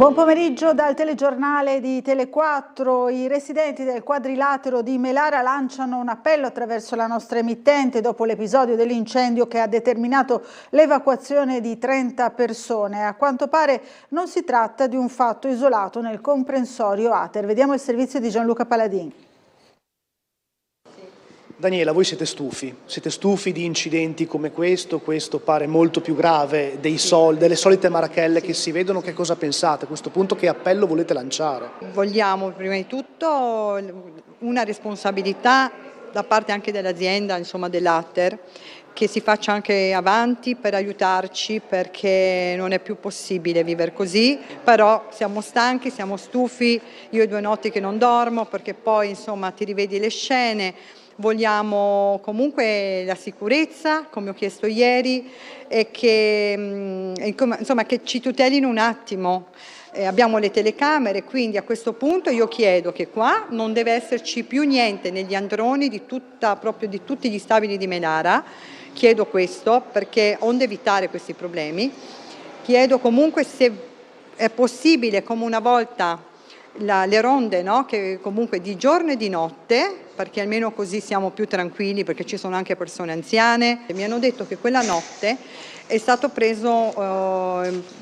Buon pomeriggio dal telegiornale di Tele4. I residenti del quadrilatero di Melara lanciano un appello attraverso la nostra emittente dopo l'episodio dell'incendio che ha determinato l'evacuazione di 30 persone. A quanto pare non si tratta di un fatto isolato nel comprensorio Ater. Vediamo il servizio di Gianluca Paladin. Daniela, voi siete stufi di incidenti come questo pare molto più grave delle solite marachelle che si vedono. Che cosa pensate a questo punto? Che appello volete lanciare? Vogliamo prima di tutto una responsabilità da parte anche dell'azienda, dell'Ater, che si faccia anche avanti per aiutarci, perché non è più possibile vivere così, però siamo stanchi, siamo stufi, io 2 notti che non dormo perché poi ti rivedi le scene. Vogliamo comunque la sicurezza, come ho chiesto ieri, e che ci tutelino un attimo. Abbiamo le telecamere, quindi a questo punto io chiedo che qua non deve esserci più niente negli androni di tutti gli stabili di Melara. Chiedo questo perché onde evitare questi problemi. Chiedo comunque se è possibile, come una volta, le ronde, no? Che comunque di giorno e di notte, perché almeno così siamo più tranquilli, perché ci sono anche persone anziane. Mi hanno detto che quella notte è stato preso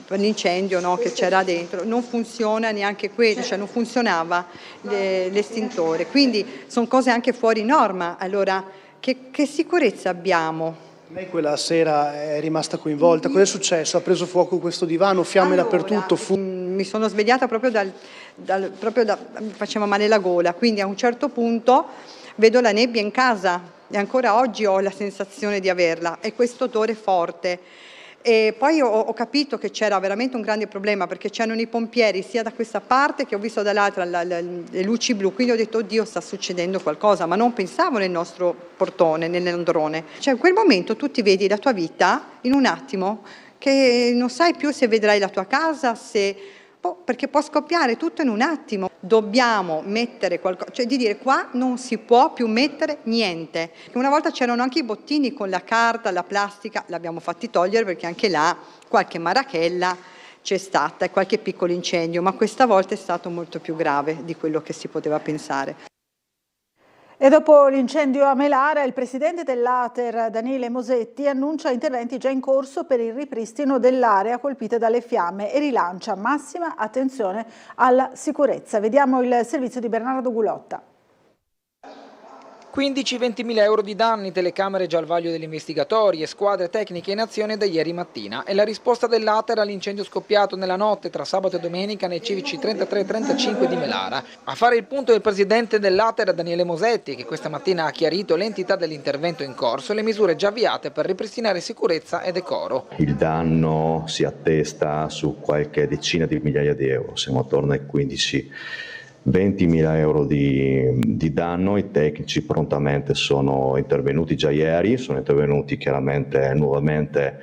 per l'incendio, no? Che c'era dentro, non funziona neanche quello, cioè non funzionava l'estintore, quindi sono cose anche fuori norma. Allora che sicurezza abbiamo? Lei quella sera è rimasta coinvolta, cosa è successo? Ha preso fuoco questo divano, fiamme dappertutto? Mi sono svegliata proprio mi faceva male la gola, quindi a un certo punto vedo la nebbia in casa e ancora oggi ho la sensazione di averla, e questo odore forte. E poi ho capito che c'era veramente un grande problema, perché c'erano i pompieri sia da questa parte che ho visto dall'altra le luci blu, quindi ho detto oddio, sta succedendo qualcosa, ma non pensavo nel nostro portone, nell'androne. Cioè in quel momento tu ti vedi la tua vita in un attimo, che non sai più se vedrai la tua casa, perché può scoppiare tutto in un attimo. Dobbiamo mettere qualcosa, cioè di dire qua non si può più mettere niente. Una volta c'erano anche i bottini con la carta, la plastica, l'abbiamo fatti togliere perché anche là qualche marachella c'è stata e qualche piccolo incendio, ma questa volta è stato molto più grave di quello che si poteva pensare. E dopo l'incendio a Melara, il presidente dell'Ater, Daniele Mosetti, annuncia interventi già in corso per il ripristino dell'area colpita dalle fiamme e rilancia massima attenzione alla sicurezza. Vediamo il servizio di Bernardo Gulotta. 15-20 mila euro di danni, telecamere già al vaglio degli investigatori e squadre tecniche in azione da ieri mattina. È la risposta dell'Ater all'incendio scoppiato nella notte tra sabato e domenica nei civici 33 e 35 di Melara. A fare il punto è il presidente dell'Ater, Daniele Mosetti, che questa mattina ha chiarito l'entità dell'intervento in corso e le misure già avviate per ripristinare sicurezza e decoro. Il danno si attesta su qualche decina di migliaia di euro, siamo attorno ai 20 mila euro di danno. I tecnici prontamente sono intervenuti già ieri, sono intervenuti chiaramente nuovamente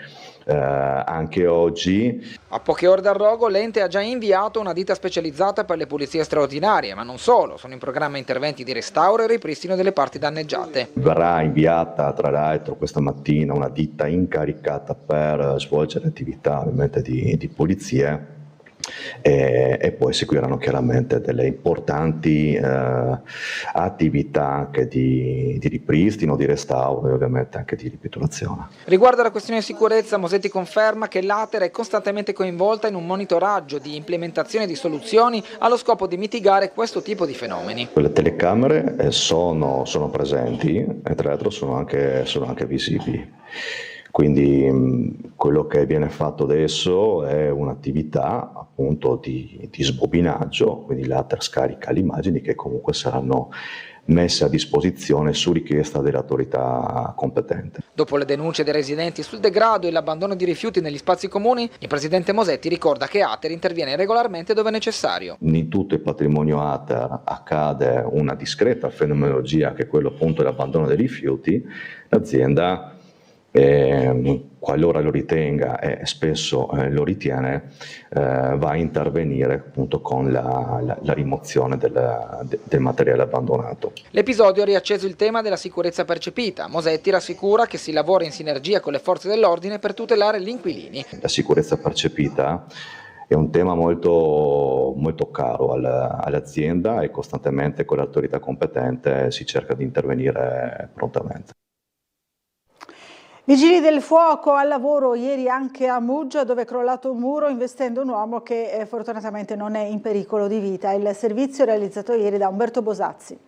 anche oggi. A poche ore dal rogo l'ente ha già inviato una ditta specializzata per le pulizie straordinarie, ma non solo, sono in programma interventi di restauro e ripristino delle parti danneggiate. Verrà inviata tra l'altro questa mattina una ditta incaricata per svolgere attività ovviamente di pulizie. E poi seguiranno chiaramente delle importanti attività anche di ripristino, di restauro e ovviamente anche di ripeturazione. Riguardo alla questione di sicurezza, Mosetti conferma che l'Ater è costantemente coinvolta in un monitoraggio di implementazione di soluzioni allo scopo di mitigare questo tipo di fenomeni. Le telecamere sono presenti e tra l'altro sono anche visibili. Quindi quello che viene fatto adesso è un'attività appunto di sbobinaggio, quindi l'Ater scarica le immagini che comunque saranno messe a disposizione su richiesta dell'autorità competente. Dopo le denunce dei residenti sul degrado e l'abbandono di rifiuti negli spazi comuni, il presidente Mosetti ricorda che Ater interviene regolarmente dove necessario. In tutto il patrimonio Ater accade una discreta fenomenologia che è quello appunto dell'abbandono dei rifiuti. L'azienda qualora lo ritenga e spesso lo ritiene, va a intervenire appunto con la rimozione del materiale abbandonato. L'episodio ha riacceso il tema della sicurezza percepita. Mosetti rassicura che si lavora in sinergia con le forze dell'ordine per tutelare gli inquilini. La sicurezza percepita è un tema molto, molto caro all'azienda e costantemente con l'autorità competente si cerca di intervenire prontamente. Vigili del fuoco al lavoro ieri anche a Muggia, dove è crollato un muro investendo un uomo che fortunatamente non è in pericolo di vita. Il servizio è realizzato ieri da Umberto Bosazzi.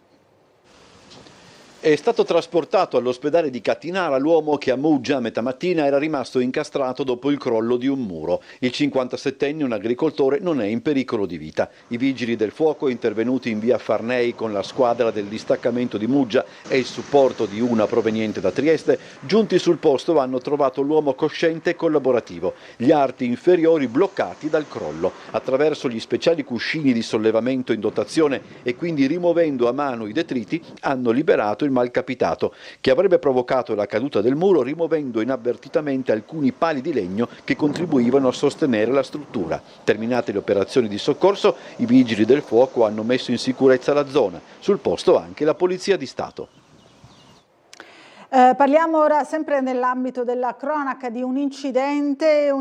È stato trasportato all'ospedale di Cattinara l'uomo che a Muggia a metà mattina era rimasto incastrato dopo il crollo di un muro. Il 57enne, un agricoltore, non è in pericolo di vita. I vigili del fuoco, intervenuti in via Farnei con la squadra del distaccamento di Muggia e il supporto di una proveniente da Trieste, giunti sul posto hanno trovato l'uomo cosciente e collaborativo, gli arti inferiori bloccati dal crollo. Attraverso gli speciali cuscini di sollevamento in dotazione e quindi rimuovendo a mano i detriti, hanno liberato il malcapitato, che avrebbe provocato la caduta del muro rimuovendo inavvertitamente alcuni pali di legno che contribuivano a sostenere la struttura. Terminate le operazioni di soccorso, i vigili del fuoco hanno messo in sicurezza la zona, sul posto anche la Polizia di Stato. Parliamo ora sempre nell'ambito della cronaca di un incidente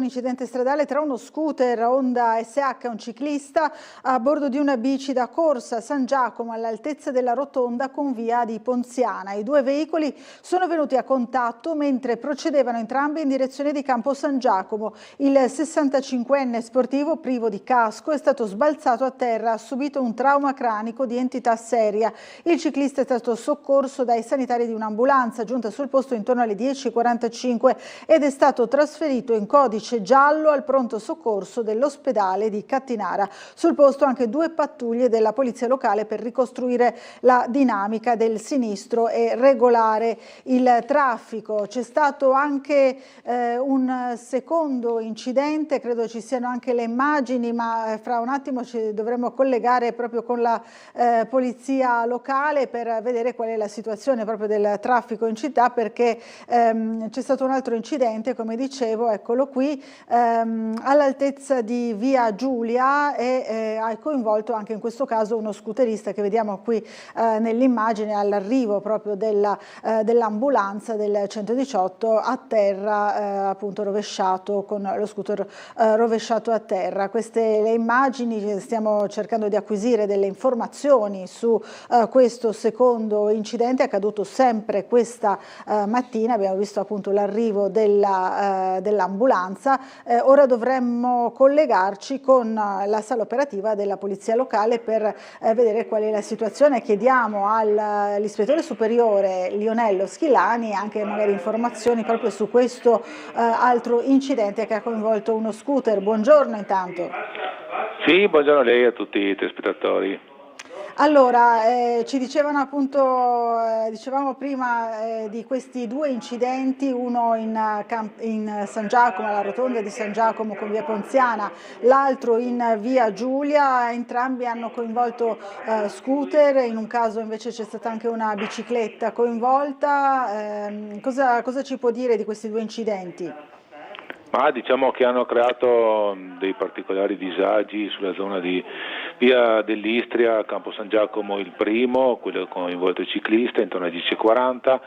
stradale tra uno scooter Honda SH e un ciclista a bordo di una bici da corsa a San Giacomo all'altezza della rotonda con via di Ponziana. I due veicoli sono venuti a contatto mentre procedevano entrambi in direzione di Campo San Giacomo. Il 65enne sportivo privo di casco è stato sbalzato a terra, ha subito un trauma cranico di entità seria. Il ciclista è stato soccorso dai sanitari di un'ambulanza sul posto intorno alle 10:45 ed è stato trasferito in codice giallo al pronto soccorso dell'ospedale di Cattinara. Sul posto anche 2 pattuglie della polizia locale per ricostruire la dinamica del sinistro e regolare il traffico. C'è stato anche un secondo incidente, credo ci siano anche le immagini, ma fra un attimo ci dovremo collegare proprio con la polizia locale per vedere qual è la situazione proprio del traffico in città, perché c'è stato un altro incidente, come dicevo, eccolo qui, all'altezza di via Giulia e ha coinvolto anche in questo caso uno scooterista che vediamo qui nell'immagine all'arrivo proprio dell'ambulanza del 118 a terra, appunto rovesciato, con lo scooter rovesciato a terra. Queste le immagini, stiamo cercando di acquisire delle informazioni su questo secondo incidente accaduto sempre questa mattina. Abbiamo visto appunto l'arrivo dell'ambulanza. Ora dovremmo collegarci con la sala operativa della polizia locale per vedere qual è la situazione. Chiediamo all'ispettore superiore Lionello Schilani anche magari informazioni proprio su questo altro incidente che ha coinvolto uno scooter. Buongiorno intanto. Sì, buongiorno a lei e a tutti i telespettatori. Allora, ci dicevano appunto, dicevamo prima di questi 2 incidenti, uno in San Giacomo, alla rotonda di San Giacomo con via Ponziana, l'altro in via Giulia. Entrambi hanno coinvolto scooter, in un caso invece c'è stata anche una bicicletta coinvolta. Cosa ci può dire di questi 2 incidenti? Ma diciamo che hanno creato dei particolari disagi sulla zona di via dell'Istria, Campo San Giacomo il primo, quello coinvolto il ciclista, intorno alle 10:40.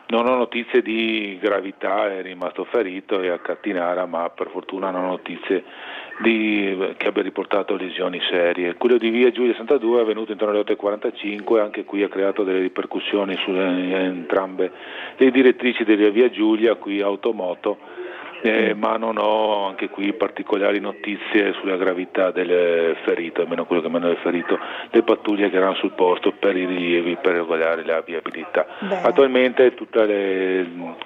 Non ho notizie di gravità, è rimasto ferito, e a Cattinara, ma per fortuna non ho notizie che abbia riportato lesioni serie. Quello di via Giulia 62 è avvenuto intorno alle 8:45, anche qui ha creato delle ripercussioni su entrambe le direttrici della via Giulia, qui automoto. Ma non ho anche qui particolari notizie sulla gravità del ferito, almeno quello che mi hanno riferito le pattuglie che erano sul posto per i rilievi, per regolare la viabilità. Bene. Attualmente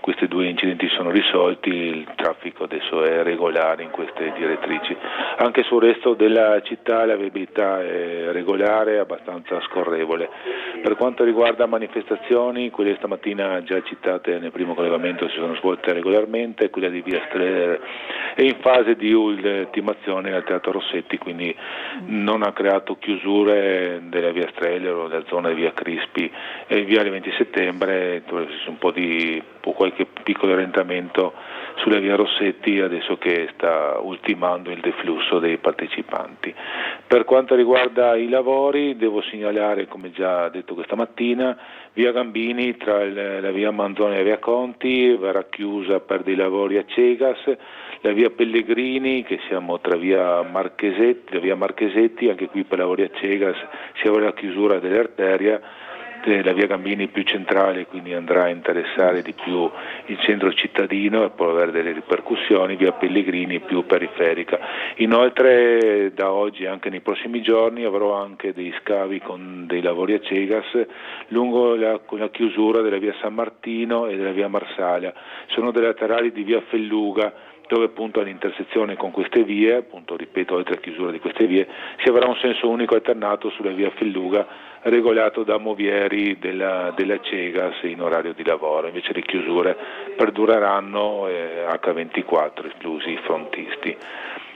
questi 2 incidenti sono risolti, il traffico adesso è regolare in queste direttrici. Anche sul resto della città la viabilità è regolare, abbastanza scorrevole. Per quanto riguarda manifestazioni, quelle stamattina già citate nel primo collegamento si sono svolte regolarmente, quella di via Streller è in fase di ultimazione al Teatro Rossetti, quindi non ha creato chiusure della via Streller o della zona di via Crispi e via 20 settembre, un po' qualche piccolo orientamento sulla via Rossetti adesso che sta ultimando il deflusso dei partecipanti. Per quanto riguarda i lavori devo segnalare, come già detto questa mattina, via Gambini tra la via Manzoni e la via Conti verrà chiusa per dei lavori a Cegas, la via Pellegrini, che siamo tra via Marchesetti, anche qui per lavori a Cegas si avrà la chiusura dell'arteria, la via Gambini più centrale, quindi andrà a interessare di più il centro cittadino e può avere delle ripercussioni, via Pellegrini più periferica. Inoltre da oggi e anche nei prossimi giorni avrò anche dei scavi con dei lavori a Cegas lungo con la chiusura della via San Martino e della via Marsala. Sono delle laterali di via Felluga, dove appunto all'intersezione con queste vie, appunto ripeto, oltre alla chiusura di queste vie, si avrà un senso unico alternato sulla via Felluga regolato da movieri della Cegas in orario di lavoro, invece le chiusure perdureranno H24, esclusi i frontisti.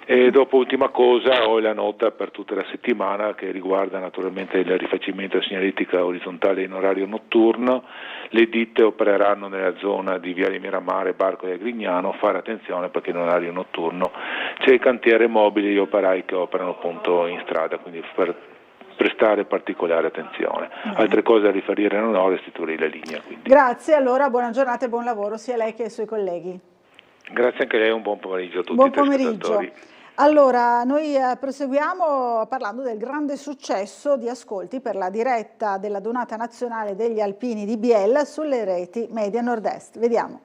E dopo, ultima cosa, ho la nota per tutta la settimana che riguarda naturalmente il rifacimento della segnaletica orizzontale in orario notturno. Le ditte opereranno nella zona di Viale Miramare, Barco e Grignano, fare attenzione perché in orario notturno c'è il cantiere mobile e gli operai che operano appunto in strada, quindi per prestare particolare attenzione. Altre cose da riferire non ho, restituirei la linea. Quindi. Grazie, allora buona giornata e buon lavoro sia a lei che ai suoi colleghi. Grazie anche a lei, un buon pomeriggio a tutti. Buon pomeriggio. Allora, noi proseguiamo parlando del grande successo di ascolti per la diretta della Donata Nazionale degli Alpini di Biella sulle reti Media Nord-Est. Vediamo.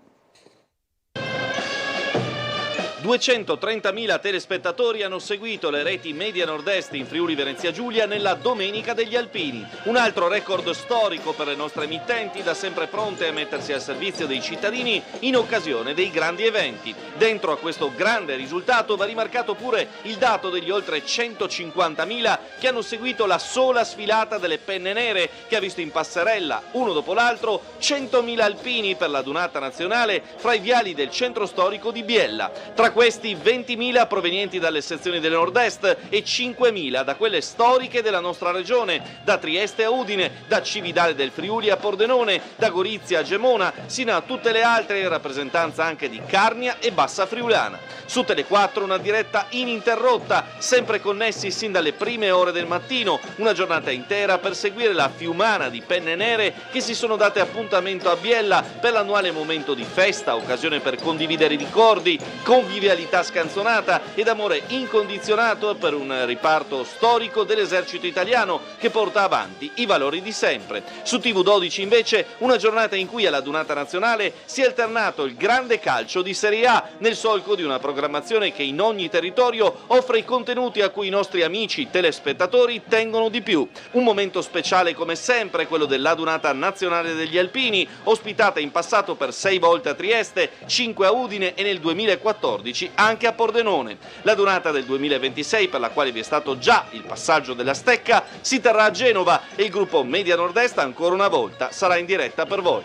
230.000 telespettatori hanno seguito le reti Media Nord-Est in Friuli Venezia Giulia nella Domenica degli Alpini. Un altro record storico per le nostre emittenti, da sempre pronte a mettersi al servizio dei cittadini in occasione dei grandi eventi. Dentro a questo grande risultato va rimarcato pure il dato degli oltre 150.000 che hanno seguito la sola sfilata delle penne nere, che ha visto in passerella, uno dopo l'altro, 100.000 alpini per la Donata Nazionale fra i viali del centro storico di Biella. Tra questi 20.000 provenienti dalle sezioni del Nord-Est e 5.000 da quelle storiche della nostra regione, da Trieste a Udine, da Cividale del Friuli a Pordenone, da Gorizia a Gemona, sino a tutte le altre in rappresentanza anche di Carnia e Bassa Friulana. Su Tele4 una diretta ininterrotta, sempre connessi sin dalle prime ore del mattino, una giornata intera per seguire la fiumana di penne nere che si sono date appuntamento a Biella per l'annuale momento di festa, occasione per condividere ricordi, convivialità scanzonata ed amore incondizionato per un riparto storico dell'esercito italiano che porta avanti i valori di sempre. Su TV12 invece una giornata in cui alla Donata Nazionale si è alternato il grande calcio di Serie A nel solco di una programmazione che in ogni territorio offre i contenuti a cui i nostri amici telespettatori tengono di più. Un momento speciale come sempre quello della Donata Nazionale degli Alpini, ospitata in passato per 6 volte a Trieste, 5 a Udine e nel 2014 anche a Pordenone. La Donata del 2026, per la quale vi è stato già il passaggio della stecca, si terrà a Genova e il gruppo Media Nord-Est ancora una volta sarà in diretta per voi.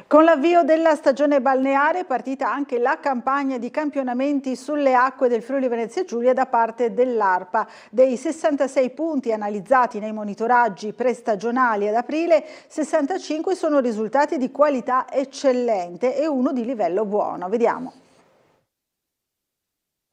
Con l'avvio della stagione balneare è partita anche la campagna di campionamenti sulle acque del Friuli Venezia Giulia da parte dell'ARPA. Dei 66 punti analizzati nei monitoraggi prestagionali ad aprile, 65 sono risultati di qualità eccellente e uno di livello buono. Vediamo.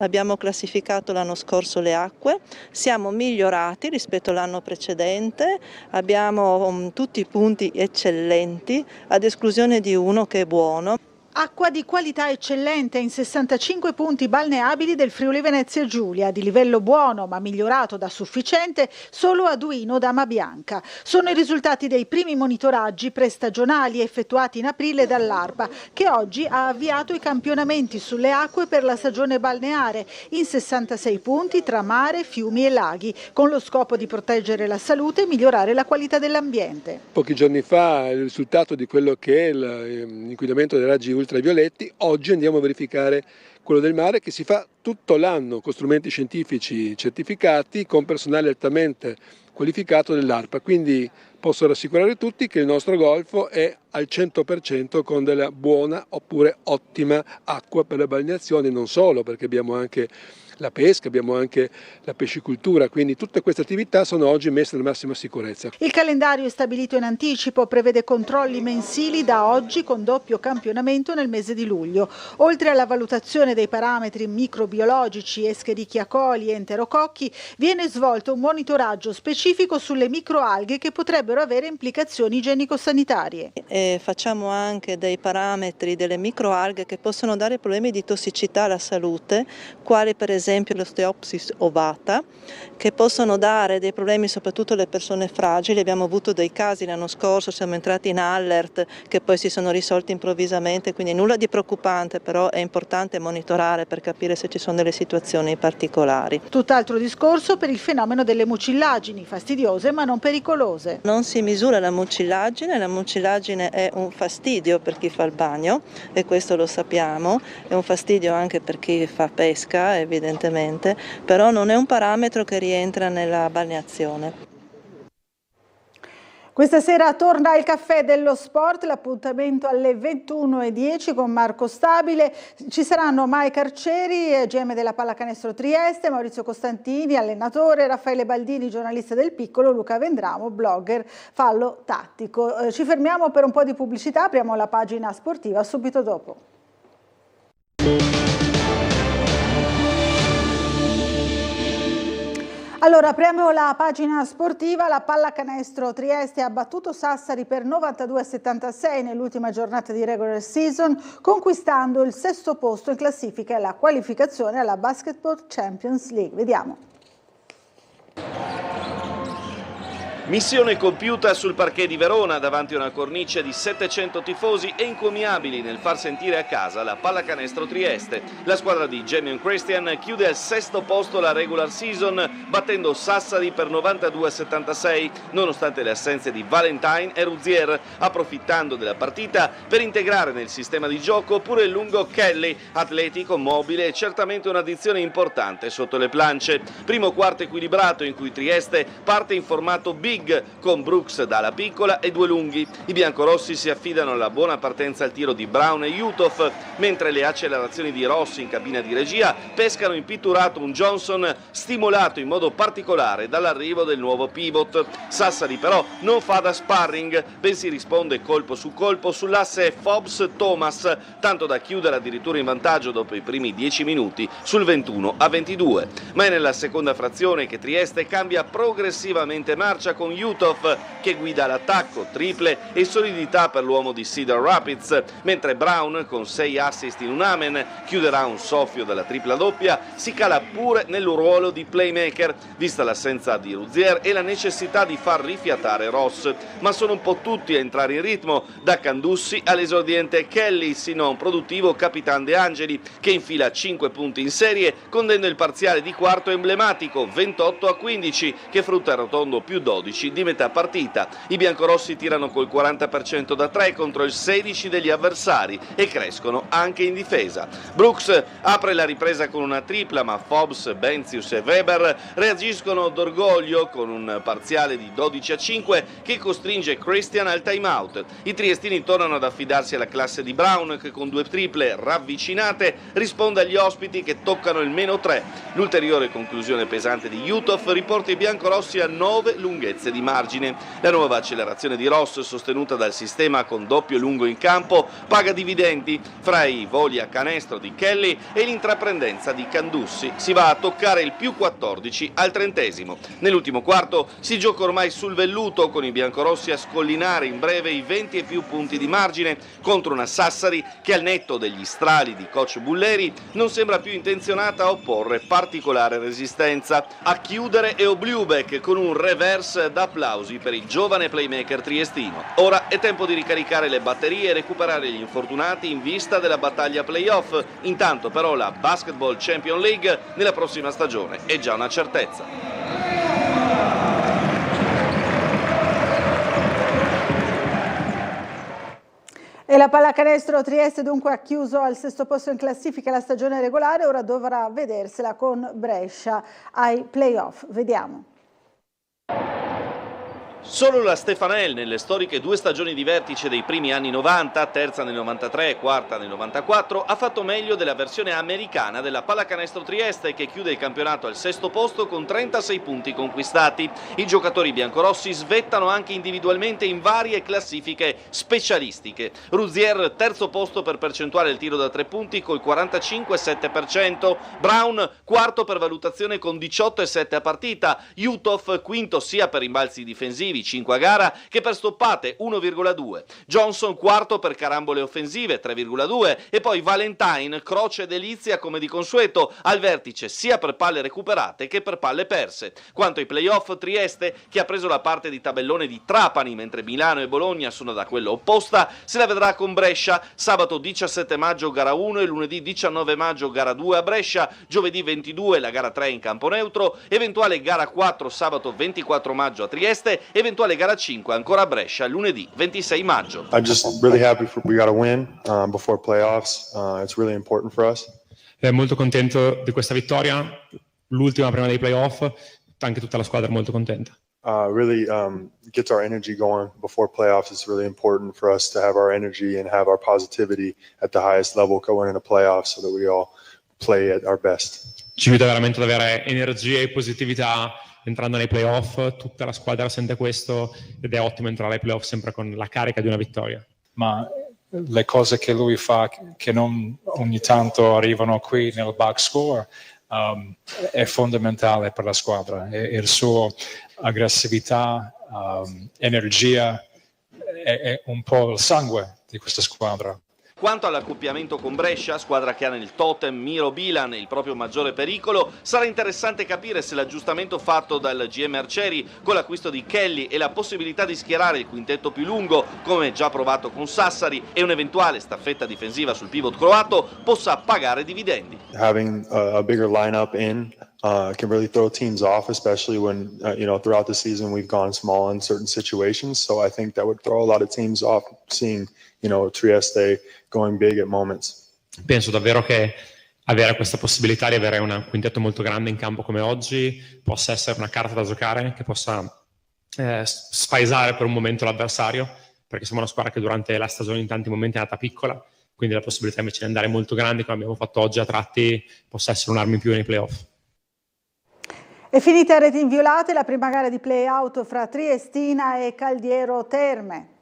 Abbiamo classificato l'anno scorso le acque, siamo migliorati rispetto all'anno precedente, abbiamo tutti i punti eccellenti, ad esclusione di uno che è buono. Acqua di qualità eccellente in 65 punti balneabili del Friuli Venezia Giulia, di livello buono ma migliorato da sufficiente solo a Duino Dama Bianca. Sono i risultati dei primi monitoraggi prestagionali effettuati in aprile dall'ARPA, che oggi ha avviato i campionamenti sulle acque per la stagione balneare in 66 punti tra mare, fiumi e laghi, con lo scopo di proteggere la salute e migliorare la qualità dell'ambiente. Pochi giorni fa il risultato di quello che è l'inquinamento dei raggi ultravioletti, oggi andiamo a verificare quello del mare, che si fa tutto l'anno con strumenti scientifici certificati, con personale altamente qualificato dell'ARPA, quindi posso rassicurare tutti che il nostro golfo è al 100% con della buona oppure ottima acqua per la balneazione, non solo, perché abbiamo anche la pesca, abbiamo anche la pescicoltura, quindi tutte queste attività sono oggi messe nella massima sicurezza. Il calendario è stabilito in anticipo, prevede controlli mensili da oggi con doppio campionamento nel mese di luglio. Oltre alla valutazione dei parametri microbiologici, Escherichia coli e enterococchi, viene svolto un monitoraggio specifico sulle microalghe che potrebbero avere implicazioni igienico-sanitarie. Facciamo anche dei parametri delle microalghe che possono dare problemi di tossicità alla salute, quali per esempio l'Osteopsis ovata, che possono dare dei problemi soprattutto alle persone fragili. Abbiamo avuto dei casi l'anno scorso, siamo entrati in allert che poi si sono risolti improvvisamente, quindi nulla di preoccupante, però è importante monitorare per capire se ci sono delle situazioni particolari. Tutt'altro discorso per il fenomeno delle mucillagini, fastidiose ma non pericolose. Non si misura la mucillagine è un fastidio per chi fa il bagno e questo lo sappiamo, è un fastidio anche per chi fa pesca evidentemente, però non è un parametro che rientra nella balneazione. Questa sera torna il caffè dello sport, l'appuntamento alle 21:10 con Marco Stabile. Ci saranno Mike Arcieri, GM della Pallacanestro Trieste, Maurizio Costantini, allenatore, Raffaele Baldini, giornalista del Piccolo, Luca Vendramo, blogger fallo tattico. Ci fermiamo per un po' di pubblicità, apriamo la pagina sportiva subito dopo. Allora, apriamo la pagina sportiva. La Pallacanestro Trieste ha battuto Sassari per 92-76 nell'ultima giornata di regular season, conquistando il 6° posto in classifica e la qualificazione alla Basketball Champions League. Vediamo. Missione compiuta sul parquet di Verona davanti a una cornice di 700 tifosi e incomiabili nel far sentire a casa la Pallacanestro Trieste. La squadra di Jamion Christian chiude al 6° posto la regular season battendo Sassari per 92-76 nonostante le assenze di Valentine e Ruzier, approfittando della partita per integrare nel sistema di gioco pure il lungo Kelly, atletico, mobile e certamente un'addizione importante sotto le planche. Primo quarto equilibrato in cui Trieste parte in formato big con Brooks dalla piccola e 2 lunghi. I biancorossi si affidano alla buona partenza al tiro di Brown e Jutov, mentre le accelerazioni di Rossi in cabina di regia pescano in pitturato un Johnson stimolato in modo particolare dall'arrivo del nuovo pivot. Sassari però non fa da sparring, bensì risponde colpo su colpo sull'asse Fobbs-Thomas, tanto da chiudere addirittura in vantaggio dopo i primi 10 minuti sul 21-22. Ma è nella seconda frazione che Trieste cambia progressivamente marcia con Jutov che guida l'attacco, triple e solidità per l'uomo di Cedar Rapids, mentre Brown con 6 assist in un amen chiuderà un soffio della tripla doppia, si cala pure nel ruolo di playmaker, vista l'assenza di Ruzier e la necessità di far rifiatare Ross, ma sono un po' tutti a entrare in ritmo, da Candussi all'esordiente Kelly, sino a un produttivo Capitan De Angeli che infila 5 punti in serie, condendo il parziale di quarto emblematico 28-15 che frutta il rotondo più 12 di metà partita. I biancorossi tirano col 40% da 3 contro il 16 degli avversari e crescono anche in difesa. Brooks apre la ripresa con una tripla, ma Fobbs, Benzius e Weber reagiscono d'orgoglio con un parziale di 12-5 che costringe Christian al timeout. I triestini tornano ad affidarsi alla classe di Brown che con 2 triple ravvicinate risponde agli ospiti che toccano il -3. L'ulteriore conclusione pesante di Jutov riporta i biancorossi a 9 lunghezze di margine. La nuova accelerazione di Ross, sostenuta dal sistema con doppio lungo in campo, paga dividendi. Fra i voli a canestro di Kelly e l'intraprendenza di Candussi si va a toccare il più 14 al 30°. Nell'ultimo quarto si gioca ormai sul velluto, con i biancorossi a scollinare in breve i 20 e più punti di margine contro una Sassari che, al netto degli strali di coach Bulleri, non sembra più intenzionata a opporre particolare resistenza. A chiudere è Obliubek con un reverse d'applausi per il giovane playmaker triestino. Ora è tempo di ricaricare le batterie e recuperare gli infortunati in vista della battaglia playoff. Intanto però la Basketball Champions League nella prossima stagione è già una certezza. E la Pallacanestro Trieste dunque ha chiuso al 6° posto in classifica la stagione regolare, ora dovrà vedersela con Brescia ai playoff. Vediamo. Solo la Stefanel, nelle storiche 2 stagioni di vertice dei primi anni 90, terza nel 93 e quarta nel 94, ha fatto meglio della versione americana della Pallacanestro Trieste, che chiude il campionato al 6° posto con 36 punti conquistati. I giocatori biancorossi svettano anche individualmente in varie classifiche specialistiche. Ruzier, terzo posto per percentuale del tiro da 3 punti col 45,7%. Brown, quarto per valutazione con 18,7 a partita. Uthoff, quinto sia per rimbalzi difensivi 5 a gara che per stoppate 1,2. Johnson quarto per carambole offensive 3,2 e poi Valentine, croce delizia come di consueto, al vertice sia per palle recuperate che per palle perse. Quanto ai playoff, Trieste, che ha preso la parte di tabellone di Trapani mentre Milano e Bologna sono da quella opposta, se la vedrà con Brescia sabato 17 maggio gara 1 e lunedì 19 maggio gara 2 a Brescia, giovedì 22 la gara 3 in campo neutro, eventuale gara 4 sabato 24 maggio a Trieste, eventuale gara 5 ancora a Brescia lunedì 26 maggio. I'm just really happy we got a win before playoffs. It's really important for us. Molto contento di questa vittoria, l'ultima prima dei playoff, anche tutta la squadra è molto contenta. Really gets our energy going before playoffs. It's really important for us to have our energy and have our positivity at the highest level going into playoffs so that we all play at our best. Ci aiuta veramente ad avere energia e positività entrando nei playoff, tutta la squadra sente questo ed è ottimo entrare ai playoff sempre con la carica di una vittoria. Ma le cose che lui fa, che non ogni tanto arrivano qui nel box score, è fondamentale per la squadra. Il suo aggressività, energia, è un po' il sangue di questa squadra. Quanto all'accoppiamento con Brescia, squadra che ha nel totem Miro Bilan il proprio maggiore pericolo, sarà interessante capire se l'aggiustamento fatto dal GM Arcieri con l'acquisto di Kelly e la possibilità di schierare il quintetto più lungo, come già provato con Sassari, e un'eventuale staffetta difensiva sul pivot croato possa pagare dividendi. Having a bigger lineup in can really throw teams off, especially when throughout the season we've gone small in certain situations. So I think that would throw a lot of teams off, seeing Trieste going big at moments. Penso davvero che avere questa possibilità di avere un quintetto molto grande in campo come oggi possa essere una carta da giocare che possa spaesare per un momento l'avversario, perché siamo una squadra che durante la stagione in tanti momenti è andata piccola, quindi la possibilità invece di andare molto grandi come abbiamo fatto oggi a tratti possa essere un'arma in più nei playoff. È finita a reti inviolate la prima gara di play-out fra Triestina e Caldiero Terme.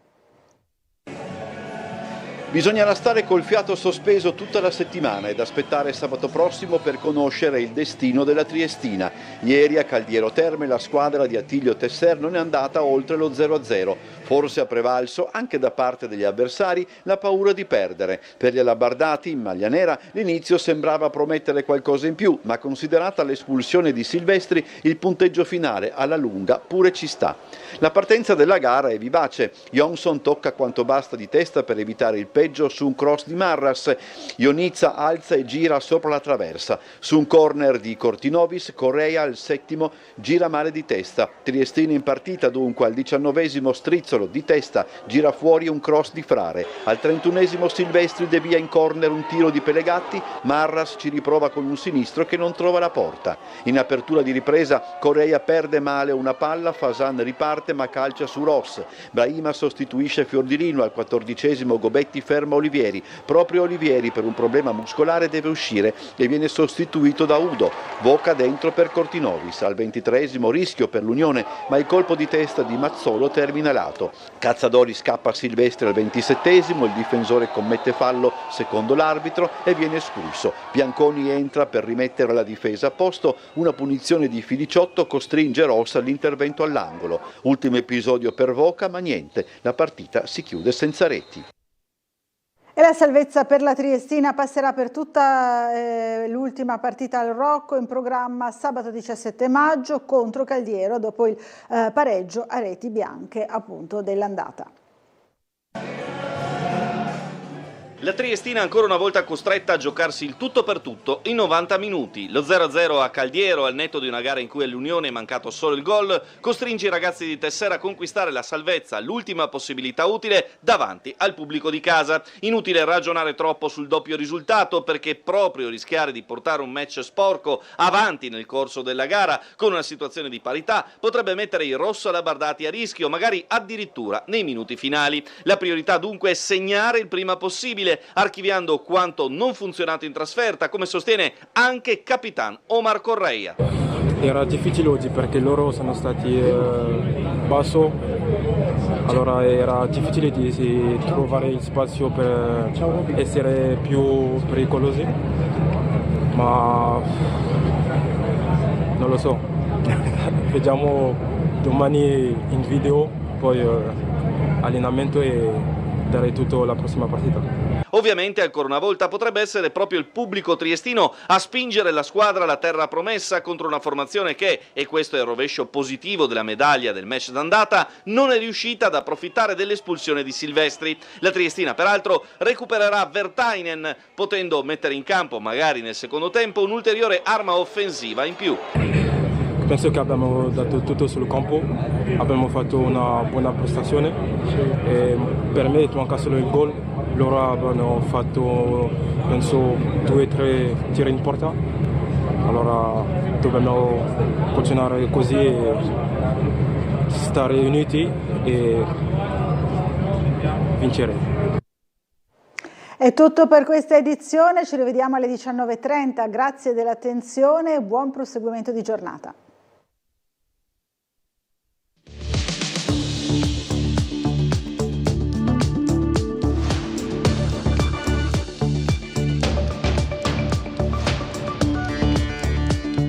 Bisognerà stare col fiato sospeso tutta la settimana ed aspettare sabato prossimo per conoscere il destino della Triestina. Ieri a Caldiero Terme la squadra di Attilio Tesser non è andata oltre lo 0-0. Forse ha prevalso anche da parte degli avversari la paura di perdere. Per gli alabardati in maglia nera l'inizio sembrava promettere qualcosa in più, ma considerata l'espulsione di Silvestri il punteggio finale alla lunga pure ci sta. La partenza della gara è vivace. Johnson tocca quanto basta di testa per evitare il peggio su un cross di Marras. Ionizza alza e gira sopra la traversa. Su un corner di Cortinovis, Correa al 7° gira male di testa. Triestina in partita dunque al 19° strizzolo di testa, gira fuori un cross di Frare. Al 31° Silvestri devia in corner un tiro di Pelegatti, Marras ci riprova con un sinistro che non trova la porta. In apertura di ripresa Correa perde male una palla, Fasan riparte ma calcia su Ross. Brahima sostituisce Fiordilino, al 14° Gobetti ferma Olivieri. Proprio Olivieri per un problema muscolare deve uscire e viene sostituito da Udo. Voca dentro per Cortinovis. Al 23° rischio per l'Unione, ma il colpo di testa di Mazzolo termina lato. Cazzadori scappa a Silvestri al 27°, il difensore commette fallo secondo l'arbitro e viene espulso. Bianconi entra per rimettere la difesa a posto, una punizione di Filiciotto costringe Ross all'intervento all'angolo. Ultimo episodio per Voca, ma niente, la partita si chiude senza reti. E la salvezza per la Triestina passerà per tutta l'ultima partita al Rocco, in programma sabato 17 maggio contro Caldiero, dopo il pareggio a reti bianche appunto dell'andata. La Triestina ancora una volta costretta a giocarsi il tutto per tutto in 90 minuti. Lo 0-0 a Caldiero, al netto di una gara in cui all'Unione è mancato solo il gol, costringe i ragazzi di Tessera a conquistare la salvezza, l'ultima possibilità utile, davanti al pubblico di casa. Inutile ragionare troppo sul doppio risultato, perché proprio rischiare di portare un match sporco avanti nel corso della gara con una situazione di parità potrebbe mettere i rossolabardati a rischio, magari addirittura nei minuti finali. La priorità dunque è segnare il prima possibile, archiviando quanto non funzionato in trasferta, come sostiene anche Capitan Omar Correia. Era difficile oggi perché loro sono stati basso, allora era difficile di trovare il spazio per essere più pericolosi, ma non lo so, vediamo domani in video, poi allenamento e dare tutto la prossima partita. Ovviamente ancora una volta potrebbe essere proprio il pubblico triestino a spingere la squadra alla terra promessa contro una formazione che, e questo è il rovescio positivo della medaglia del match d'andata, non è riuscita ad approfittare dell'espulsione di Silvestri. La Triestina peraltro recupererà Vertainen, potendo mettere in campo magari nel secondo tempo un'ulteriore arma offensiva in più. Penso che abbiamo dato tutto sul campo, abbiamo fatto una buona prestazione e per me manca solo il gol, loro hanno fatto penso 2-3 tiri in porta, allora dobbiamo continuare così e stare uniti e vincere. È tutto per questa edizione, ci rivediamo alle 19:30, grazie dell'attenzione e buon proseguimento di giornata.